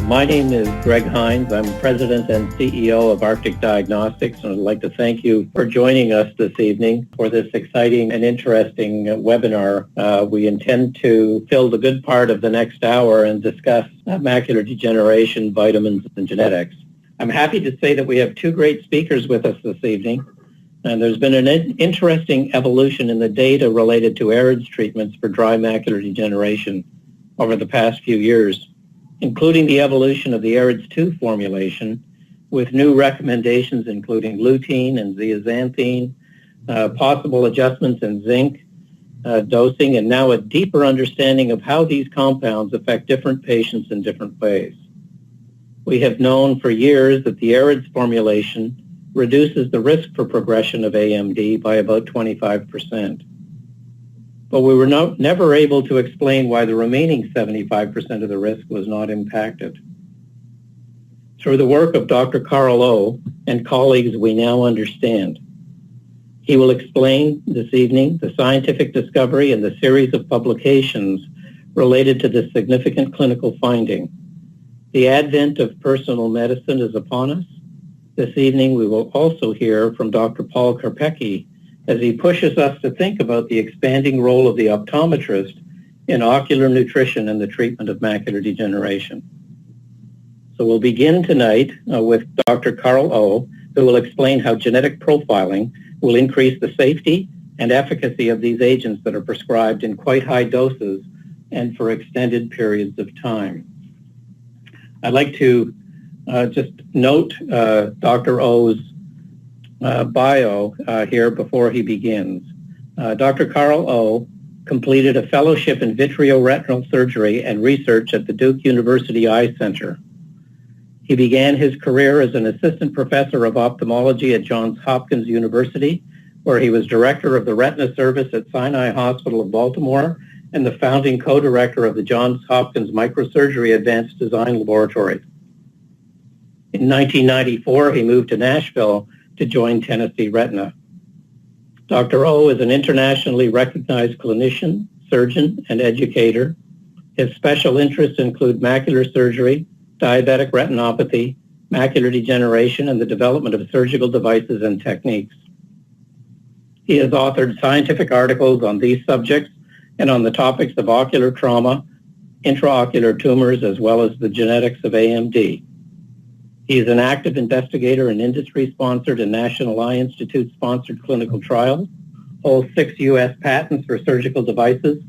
My name is Greg Hines. I'm President and CEO of Arctic Diagnostics, and I'd like to thank you for joining us this evening for this exciting and interesting webinar. We intend to fill the good part of the next hour and discuss macular degeneration, vitamins, and genetics. I'm happy to say that we have two great speakers with us this evening, and there's been an interesting evolution in the data related to AREDS treatments for dry macular degeneration over the past few years, including the evolution of the AREDS 2 formulation with new recommendations including lutein and zeaxanthine, possible adjustments in zinc dosing, and now a deeper understanding of how these compounds affect different patients in different ways. We have known for years that the AREDS formulation reduces the risk for progression of AMD by about 25%. But we were never able to explain why the remaining 75% of the risk was not impacted. Through the work of Dr. Carl O. and colleagues, we now understand. He will explain this evening the scientific discovery and the series of publications related to this significant clinical finding. The advent of personal medicine is upon us. This evening, we will also hear from Dr. Paul Karpecki as he pushes us to think about the expanding role of the optometrist in ocular nutrition and the treatment of macular degeneration. So we'll begin tonight with Dr. Carl O., who will explain how genetic profiling will increase the safety and efficacy of these agents that are prescribed in quite high doses and for extended periods of time. I'd like to just note Dr. O's bio here before he begins. Dr. Carl O. completed a fellowship in vitreoretinal surgery and research at the Duke University Eye Center. He began his career as an assistant professor of ophthalmology at Johns Hopkins University, where he was director of the retina service at Sinai Hospital of Baltimore and the founding co-director of the Johns Hopkins Microsurgery Advanced Design Laboratory. In 1994, he moved to Nashville to join Tennessee Retina. Dr. O is an internationally recognized clinician, surgeon, and educator. His special interests include macular surgery, diabetic retinopathy, macular degeneration, and the development of surgical devices and techniques. He has authored scientific articles on these subjects and on the topics of ocular trauma, intraocular tumors, as well as the genetics of AMD. He is an active investigator in industry-sponsored and National Eye Institute-sponsored clinical trials, holds 6 U.S. patents for surgical devices,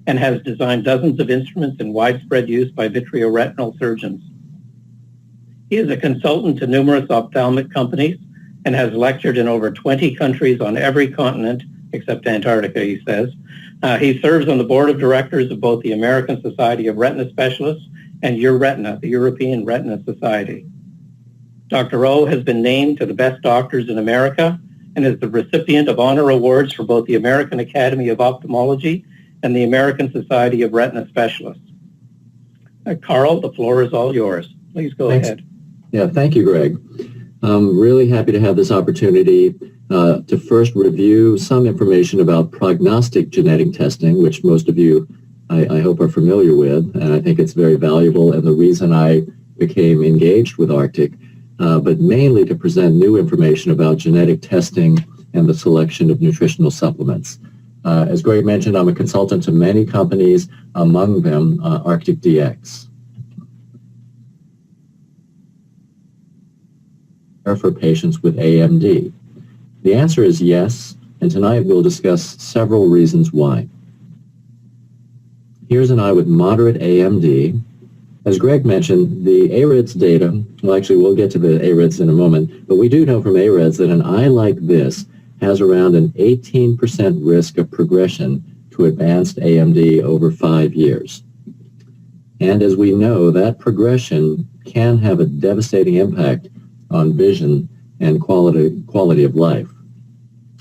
and has designed dozens of instruments in widespread use by vitreoretinal surgeons. He is a consultant to numerous ophthalmic companies and has lectured in over 20 countries on every continent except Antarctica, he says. He serves on the board of directors of both the American Society of Retina Specialists and EURETINA, the European Retina Society. Dr. O has been named to the Best Doctors in America and is the recipient of honor awards for both the American Academy of Ophthalmology and the American Society of Retina Specialists. Carl, the floor is all yours. Please go ahead. Yeah, thank you, Greg. I'm really happy to have this opportunity to first review some information about prognostic genetic testing, which most of you, I hope, are familiar with, and I think it's very valuable and the reason I became engaged with Arctic. But mainly to present new information about genetic testing and the selection of nutritional supplements. As Greg mentioned, I'm a consultant to many companies, among them Arctic DX. For patients with AMD. The answer is yes, and tonight we'll discuss several reasons why. Here's an eye with moderate AMD. As Greg mentioned, the AREDS data, well actually we'll get to the AREDS in a moment, but we do know from AREDS that an eye like this has around an 18% risk of progression to advanced AMD over 5 years. And as we know, that progression can have a devastating impact on vision and quality of life.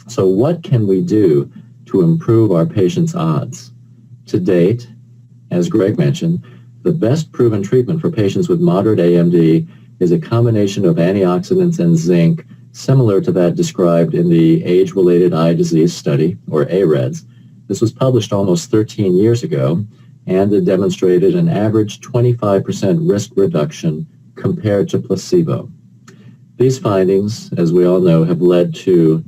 So what can we do to improve our patients' odds? To date, as Greg mentioned, the best proven treatment for patients with moderate AMD is a combination of antioxidants and zinc, similar to that described in the Age-Related Eye Disease Study, or AREDS. This was published almost 13 years ago, and it demonstrated an average 25% risk reduction compared to placebo. These findings, as we all know, have led to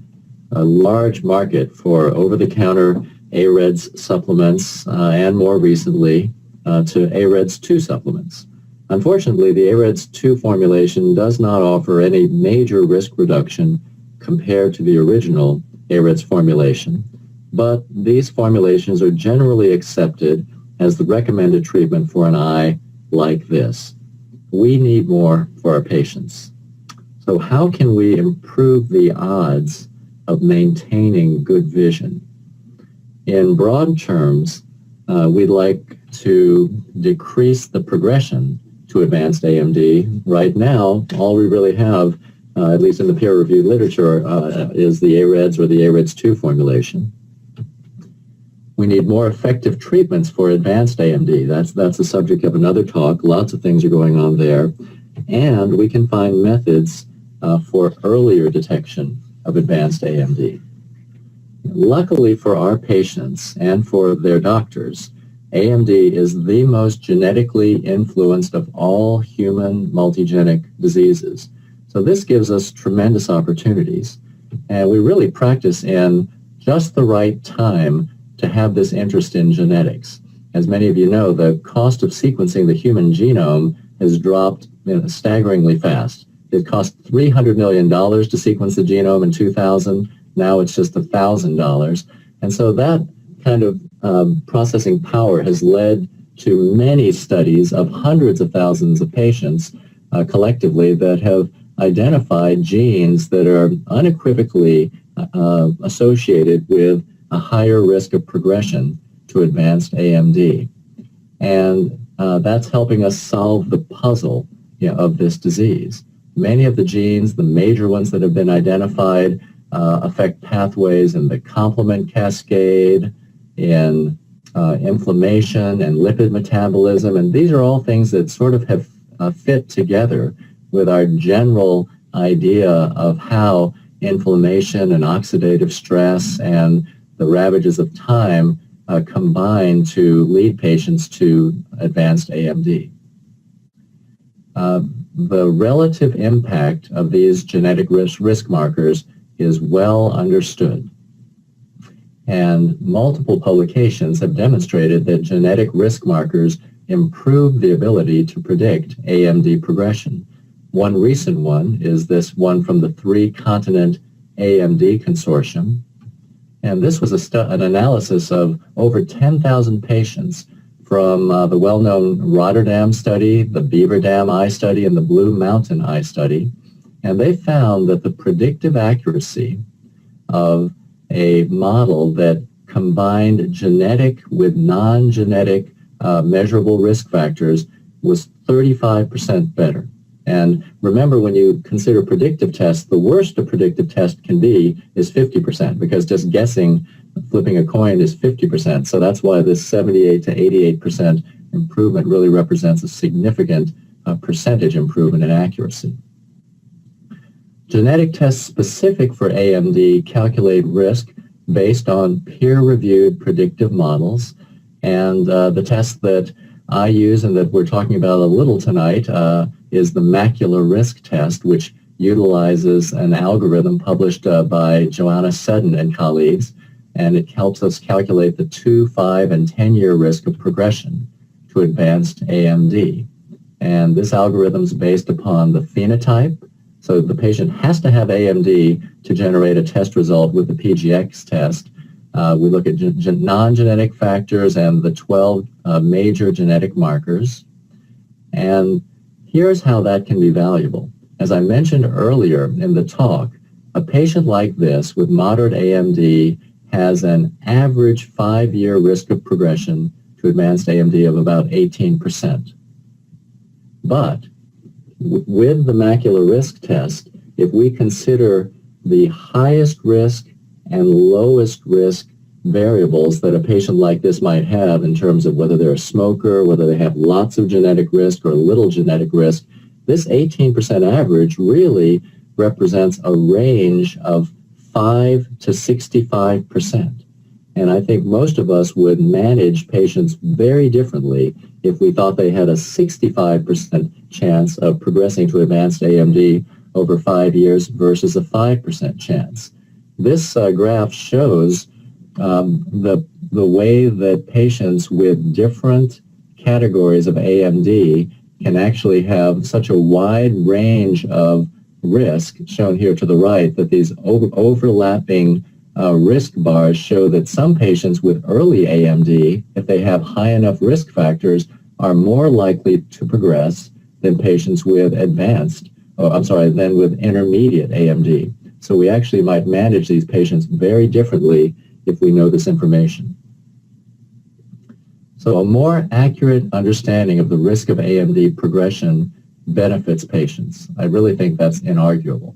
a large market for over-the-counter AREDS supplements and more recently to AREDS 2 supplements. Unfortunately, the AREDS 2 formulation does not offer any major risk reduction compared to the original AREDS formulation, but these formulations are generally accepted as the recommended treatment for an eye like this. We need more for our patients. So how can we improve the odds of maintaining good vision? In broad terms, we'd like to decrease the progression to advanced AMD. Right now, all we really have, at least in the peer-reviewed literature, is the AREDS or the AREDS 2 formulation. We need more effective treatments for advanced AMD. That's the subject of another talk. Lots of things are going on there. And we can find methods for earlier detection of advanced AMD. Luckily for our patients and for their doctors, AMD is the most genetically influenced of all human multigenic diseases. So this gives us tremendous opportunities. And we really practice in just the right time to have this interest in genetics. As many of you know, the cost of sequencing the human genome has dropped staggeringly fast. It cost $300 million to sequence the genome in 2000. Now it's just $1,000. And so that kind of processing power has led to many studies of hundreds of thousands of patients collectively that have identified genes that are unequivocally associated with a higher risk of progression to advanced AMD. And that's helping us solve the puzzle of this disease. Many of the genes, the major ones that have been identified, affect pathways in the complement cascade, in inflammation and lipid metabolism, and these are all things that sort of have fit together with our general idea of how inflammation and oxidative stress and the ravages of time combine to lead patients to advanced AMD. The relative impact of these genetic risk markers is well understood. And multiple publications have demonstrated that genetic risk markers improve the ability to predict AMD progression. One recent one is this one from the 3-continent AMD Consortium. And this was an analysis of over 10,000 patients from the well-known Rotterdam study, the Beaver Dam Eye Study, and the Blue Mountain Eye Study. And they found that the predictive accuracy of a model that combined genetic with non-genetic measurable risk factors was 35% better. And remember, when you consider predictive tests, the worst a predictive test can be is 50%, because just guessing, flipping a coin is 50%. So that's why this 78 to 88% improvement really represents a significant percentage improvement in accuracy. Genetic tests specific for AMD calculate risk based on peer-reviewed predictive models. And the test that I use and that we're talking about a little tonight is the macular risk test, which utilizes an algorithm published by Joanna Seddon and colleagues, and it helps us calculate the 2, 5, and 10-year risk of progression to advanced AMD. And this algorithm is based upon the phenotype. So the patient has to have AMD to generate a test result with the PGX test. We look at non-genetic factors and the 12 major genetic markers. And here's how that can be valuable. As I mentioned earlier in the talk, a patient like this with moderate AMD has an average 5-year risk of progression to advanced AMD of about 18%. But with the macular risk test, if we consider the highest risk and lowest risk variables that a patient like this might have in terms of whether they're a smoker, whether they have lots of genetic risk or little genetic risk, this 18% average really represents a range of 5 to 65%. And I think most of us would manage patients very differently if we thought they had a 65% chance of progressing to advanced AMD over 5 years versus a 5% chance. This graph shows the way that patients with different categories of AMD can actually have such a wide range of risk, shown here to the right, that these overlapping risk bars show that some patients with early AMD, if they have high enough risk factors, are more likely to progress than patients with than with intermediate AMD. So we actually might manage these patients very differently if we know this information. So a more accurate understanding of the risk of AMD progression benefits patients. I really think that's inarguable.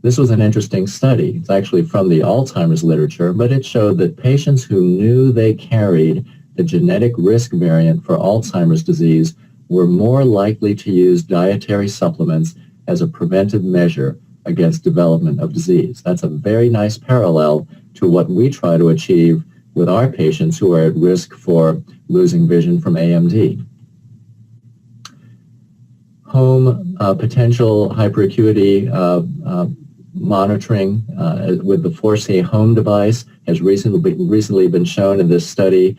This was an interesting study. It's actually from the Alzheimer's literature, but it showed that patients who knew they carried the genetic risk variant for Alzheimer's disease were more likely to use dietary supplements as a preventive measure against development of disease. That's a very nice parallel to what we try to achieve with our patients who are at risk for losing vision from AMD. Home potential hyperacuity monitoring with the 4C Home device has recently been shown in this study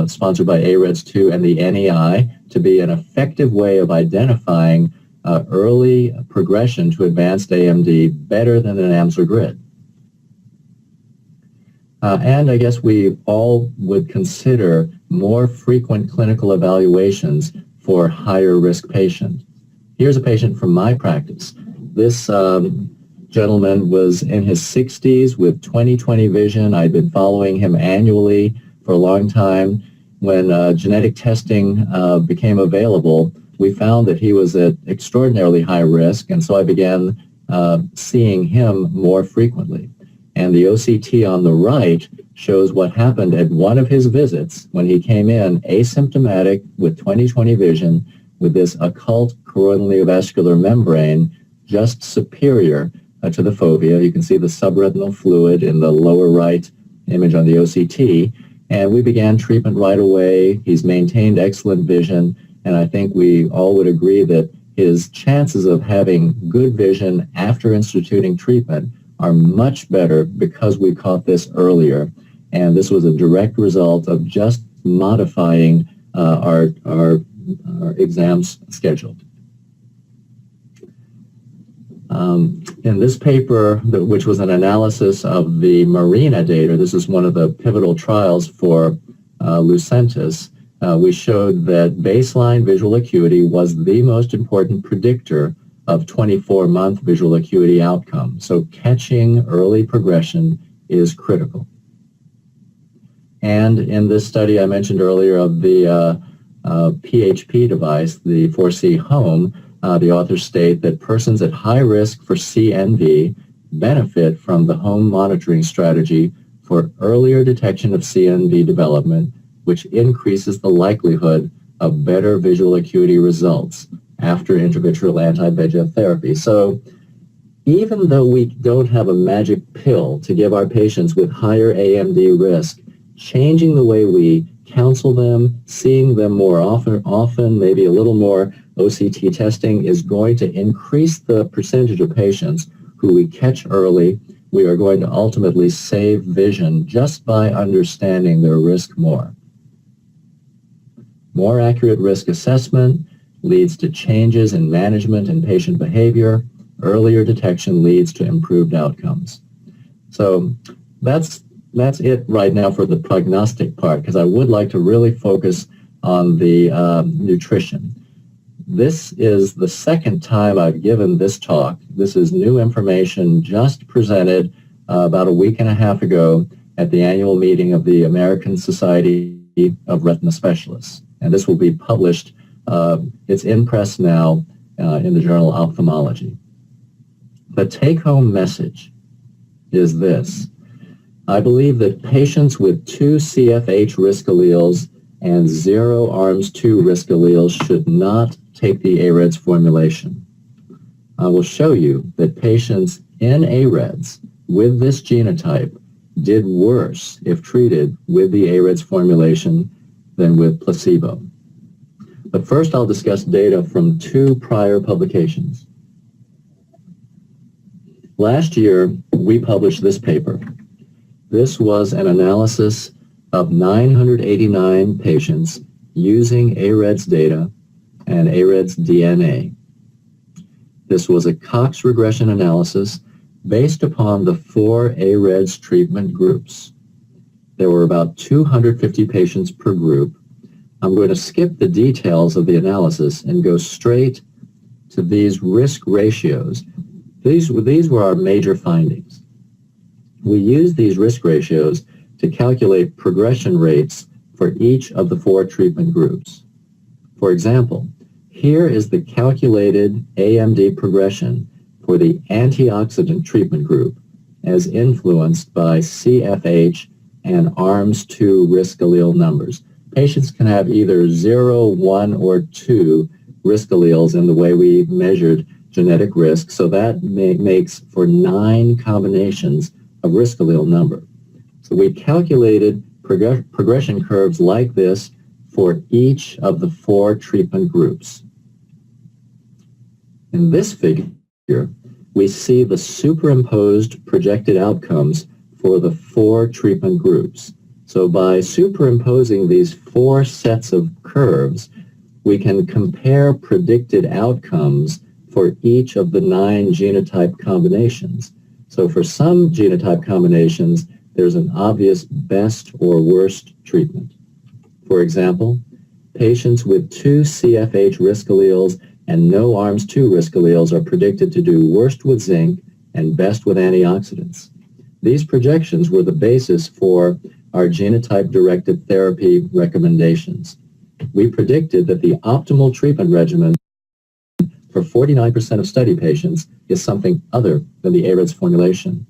sponsored by AREDS2 and the NEI to be an effective way of identifying early progression to advanced AMD better than an Amsler grid. And I guess we all would consider more frequent clinical evaluations for higher risk patients. Here's a patient from my practice. This gentleman was in his 60s with 20/20 vision. I'd been following him annually for a long time. When genetic testing became available, we found that he was at extraordinarily high risk, and so I began seeing him more frequently. And the OCT on the right shows what happened at one of his visits when he came in asymptomatic with 20/20 vision with this occult choroidal neovascular membrane just superior to the fovea. You can see the subretinal fluid in the lower right image on the OCT. And we began treatment right away. He's maintained excellent vision. And I think we all would agree that his chances of having good vision after instituting treatment are much better because we caught this earlier. And this was a direct result of just modifying our exams schedule. In this paper, which was an analysis of the MARINA data, this is one of the pivotal trials for Lucentis, we showed that baseline visual acuity was the most important predictor of 24-month visual acuity outcome. So catching early progression is critical. And in this study I mentioned earlier of the PHP device, the 4C Home, the authors state that persons at high risk for CNV benefit from the home monitoring strategy for earlier detection of CNV development, which increases the likelihood of better visual acuity results after intravitreal anti-VEGF therapy. So even though we don't have a magic pill to give our patients with higher AMD risk, changing the way we counsel them, seeing them more often, maybe a little more OCT testing is going to increase the percentage of patients who we catch early. We are going to ultimately save vision just by understanding their risk more. More accurate risk assessment leads to changes in management and patient behavior. Earlier detection leads to improved outcomes. So that's it right now for the prognostic part, because I would like to really focus on the nutrition. This is the second time I've given this talk. This is new information just presented about a week and a half ago at the annual meeting of the American Society of Retina Specialists. And this will be published, it's in press now in the journal Ophthalmology. The take-home message is this. I believe that patients with 2 CFH risk alleles and 0 ARMS2 risk alleles should not take the AREDS formulation. I will show you that patients in AREDS with this genotype did worse if treated with the AREDS formulation than with placebo. But first I'll discuss data from 2 prior publications. Last year, we published this paper. This was an analysis of 989 patients using AREDS data and AREDS DNA. This was a Cox regression analysis based upon the 4 AREDS treatment groups. There were about 250 patients per group. I'm going to skip the details of the analysis and go straight to these risk ratios. These were our major findings. We used these risk ratios to calculate progression rates for each of the 4 treatment groups. For example, here is the calculated AMD progression for the antioxidant treatment group as influenced by CFH and ARMS2 risk allele numbers. Patients can have either 0, 1, or 2 risk alleles in the way we measured genetic risk, so that makes for 9 combinations of risk allele number. So we calculated progression curves like this for each of the 4 treatment groups. In this figure, we see the superimposed projected outcomes for the 4 treatment groups. So by superimposing these 4 sets of curves, we can compare predicted outcomes for each of the 9 genotype combinations. So for some genotype combinations, there's an obvious best or worst treatment. For example, patients with 2 CFH risk alleles and no ARMS2 risk alleles are predicted to do worst with zinc and best with antioxidants. These projections were the basis for our genotype-directed therapy recommendations. We predicted that the optimal treatment regimen for 49% of study patients is something other than the AREDS formulation.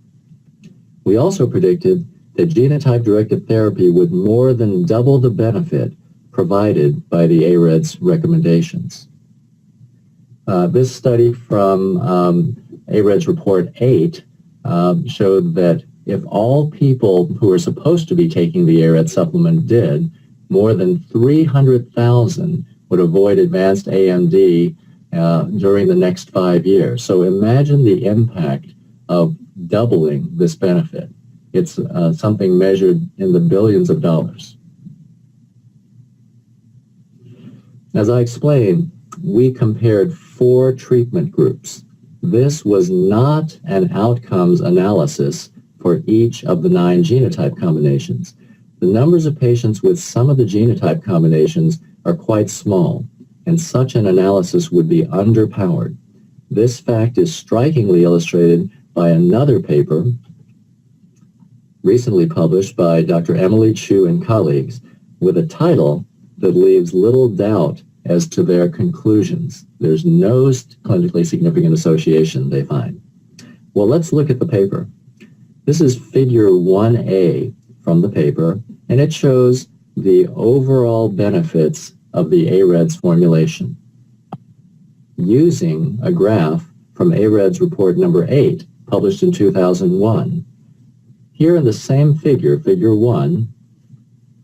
We also predicted that genotype-directed therapy would more than double the benefit provided by the AREDS recommendations. This study from AREDS Report 8 showed that if all people who were supposed to be taking the AREDS supplement did, more than 300,000 would avoid advanced AMD during the next 5 years. So imagine the impact of doubling this benefit. It's something measured in the billions of dollars. As I explained, we compared 4 treatment groups. This was not an outcomes analysis for each of the 9 genotype combinations. The numbers of patients with some of the genotype combinations are quite small, and such an analysis would be underpowered. This fact is strikingly illustrated by another paper recently published by Dr. Emily Chu and colleagues with a title that leaves little doubt as to their conclusions. There's no clinically significant association they find. Well, let's look at the paper. This is figure 1A from the paper, and it shows the overall benefits of the AREDS formulation using a graph from AREDS report number 8, published in 2001. Here in the same figure, figure 1,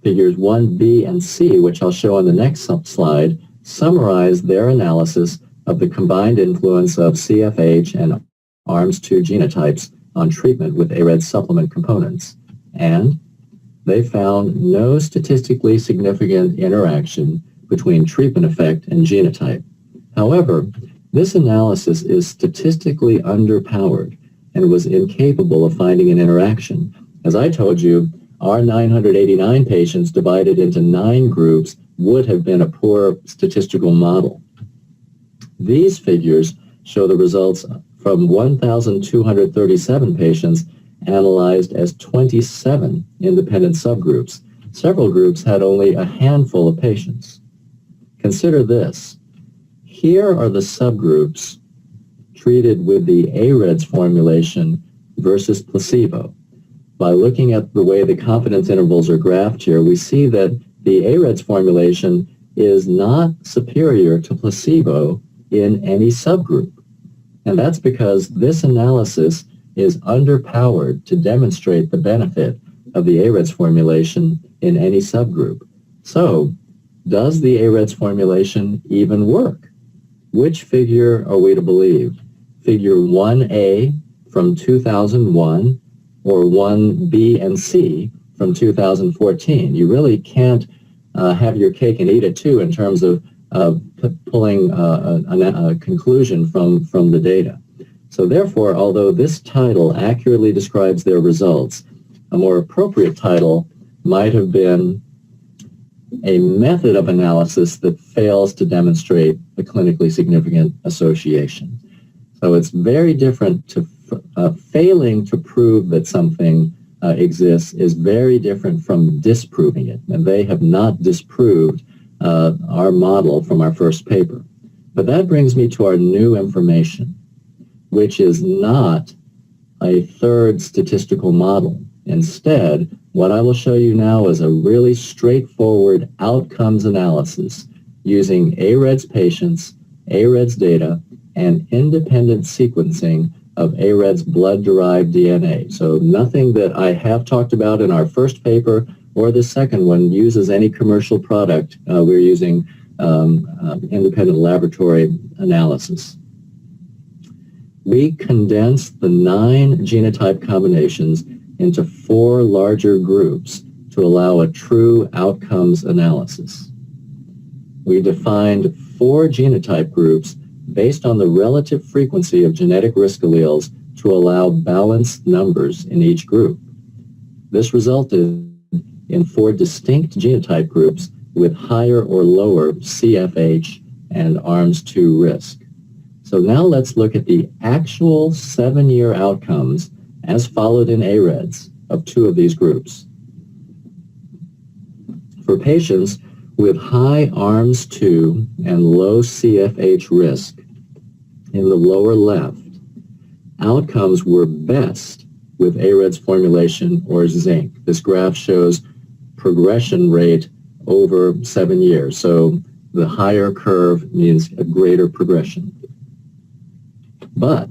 figures 1B and C, which I'll show on the next slide, summarize their analysis of the combined influence of CFH and ARMS2 genotypes on treatment with AREDS supplement components. And they found no statistically significant interaction between treatment effect and genotype. However, this analysis is statistically underpowered and was incapable of finding an interaction. As I told you, our 989 patients divided into 9 groups would have been a poor statistical model. These figures show the results from 1,237 patients analyzed as 27 independent subgroups. Several groups had only a handful of patients. Consider this. Here are the subgroups treated with the AREDS formulation versus placebo. By looking at the way the confidence intervals are graphed here, we see that the AREDS formulation is not superior to placebo in any subgroup. And that's because this analysis is underpowered to demonstrate the benefit of the AREDS formulation in any subgroup. So, does the AREDS formulation even work? Which figure are we to believe? Figure 1A from 2001 or 1B and C from 2014? You really can't have your cake and eat it too in terms of pulling a conclusion from the data. So therefore, although this title accurately describes their results, a more appropriate title might have been a method of analysis that fails to demonstrate a clinically significant association. So it's very different to failing to prove that something exists is very different from disproving it. And they have not disproved our model from our first paper. But that brings me to our new information, which is not a third statistical model. Instead, what I will show you now is a really straightforward outcomes analysis using AREDS patients, AREDS data, and independent sequencing of AREDS blood-derived DNA. So nothing that I have talked about in our first paper or the second one uses any commercial product. We're using independent laboratory analysis. We condensed the 9 genotype combinations into 4 larger groups to allow a true outcomes analysis. We defined 4 genotype groups based on the relative frequency of genetic risk alleles to allow balanced numbers in each group. This resulted in 4 distinct genotype groups with higher or lower CFH and ARMS2 risk. So now let's look at the actual 7-year outcomes as followed in AREDS of 2 of these groups. For patients with high ARMS2 and low CFH risk, in the lower left, outcomes were best with AREDS formulation or zinc. This graph shows progression rate over 7 years. So the higher curve means a greater progression. But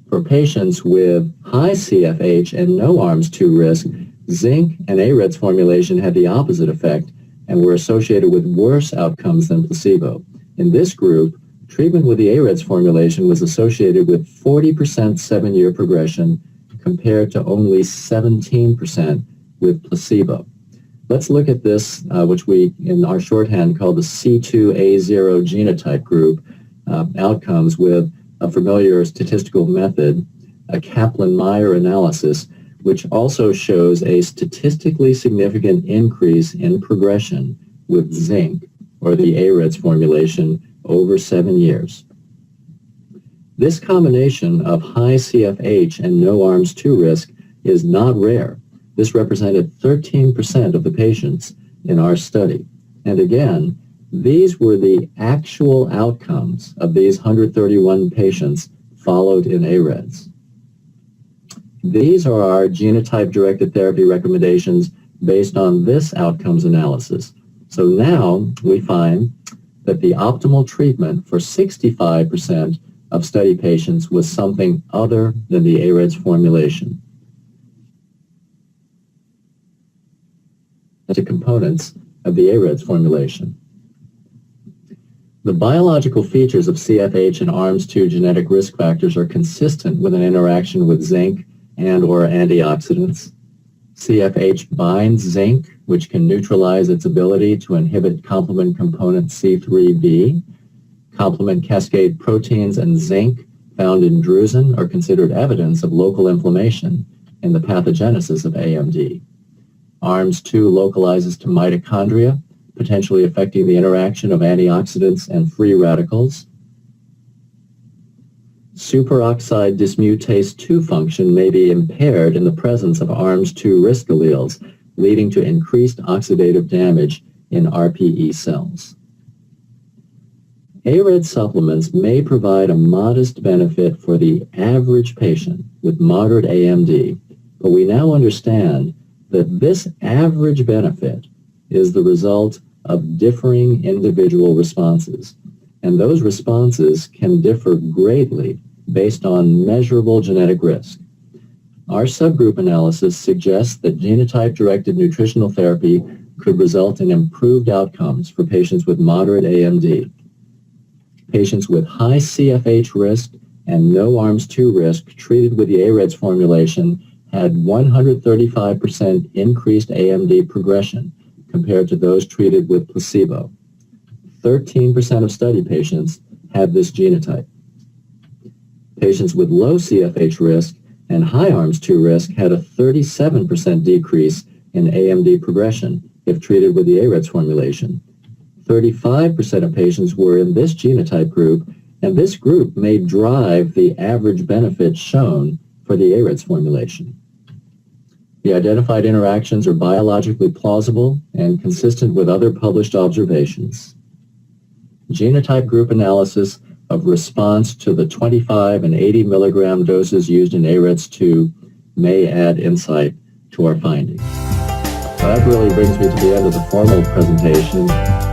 for patients with high CFH and no ARMS2 risk, zinc and AREDS formulation had the opposite effect and were associated with worse outcomes than placebo. In this group, treatment with the AREDS formulation was associated with 40% 7-year progression compared to only 17% with placebo. Let's look at this, which we in our shorthand call the C2A0 genotype group, outcomes with a familiar statistical method, a Kaplan-Meier analysis, which also shows a statistically significant increase in progression with zinc or the AREDS formulation over 7 years. This combination of high CFH and no ARMS2 risk is not rare. This represented 13% of the patients in our study. And again, these were the actual outcomes of these 131 patients followed in AREDS. These are our genotype-directed therapy recommendations based on this outcomes analysis. So now we find that the optimal treatment for 65% of study patients was something other than the AREDS formulation. To components of the AREDS formulation. The biological features of CFH and ARMS2 genetic risk factors are consistent with an interaction with zinc and or antioxidants. CFH binds zinc, which can neutralize its ability to inhibit complement component C3b. Complement cascade proteins and zinc found in drusen are considered evidence of local inflammation in the pathogenesis of AMD. ARMS2 localizes to mitochondria, potentially affecting the interaction of antioxidants and free radicals. Superoxide dismutase 2 function may be impaired in the presence of ARMS2 risk alleles, leading to increased oxidative damage in RPE cells. AREDS supplements may provide a modest benefit for the average patient with moderate AMD, but we now understand that this average benefit is the result of differing individual responses, and those responses can differ greatly based on measurable genetic risk. our subgroup analysis suggests that genotype-directed nutritional therapy could result in improved outcomes for patients with moderate AMD. Patients with high CFH risk and no ARMS 2 risk treated with the AREDS formulation had 135% increased AMD progression compared to those treated with placebo. 13% of study patients had this genotype. Patients with low CFH risk and high ARMS 2 risk had a 37% decrease in AMD progression if treated with the AREDS formulation. 35% of patients were in this genotype group, and this group may drive the average benefit shown for the AREDS formulation. The identified interactions are biologically plausible and consistent with other published observations. Genotype group analysis of response to the 25 and 80 milligram doses used in AREDS 2 may add insight to our findings. That really brings me to the end of the formal presentation.